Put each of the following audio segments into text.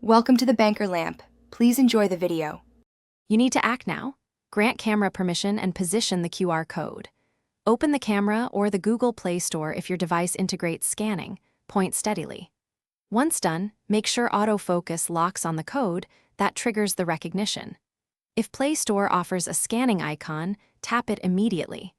Welcome to the Banker Lamp. Please enjoy the video. You need to act now. Grant camera permission and position the QR code. Open the camera or the Google Play Store if your device integrates scanning. Point steadily. Once done, make sure autofocus locks on the code. That triggers the recognition. If Play Store offers a scanning icon, tap it immediately.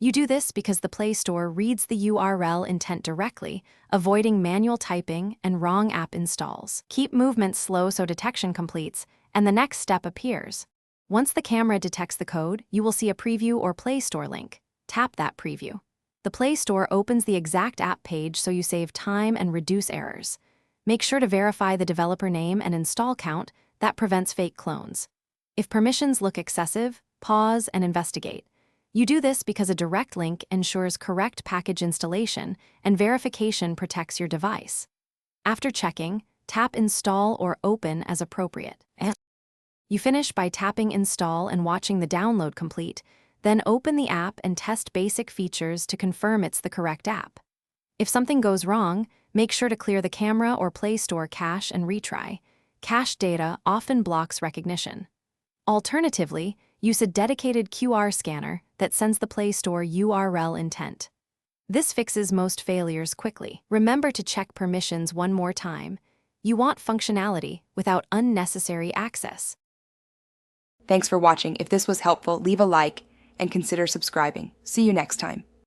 You do this because the Play Store reads the URL intent directly, avoiding manual typing and wrong app installs. Keep movement slow so detection completes, and the next step appears. Once the camera detects the code, you will see a preview or Play Store link. Tap that preview. The Play Store opens the exact app page so you save time and reduce errors. Make sure to verify the developer name and install count. That prevents fake clones. If permissions look excessive, pause and investigate. You do this because a direct link ensures correct package installation and verification protects your device. After checking, tap Install or Open as appropriate. You finish by tapping Install and watching the download complete, then open the app and test basic features to confirm it's the correct app. If something goes wrong, make sure to clear the camera or Play Store cache and retry. Cached data often blocks recognition. Alternatively, use a dedicated QR scanner that sends the Play Store URL intent. This fixes most failures quickly. Remember to check permissions one more time. You want functionality without unnecessary access. Thanks for watching. If this was helpful, leave a like and consider subscribing. See you next time.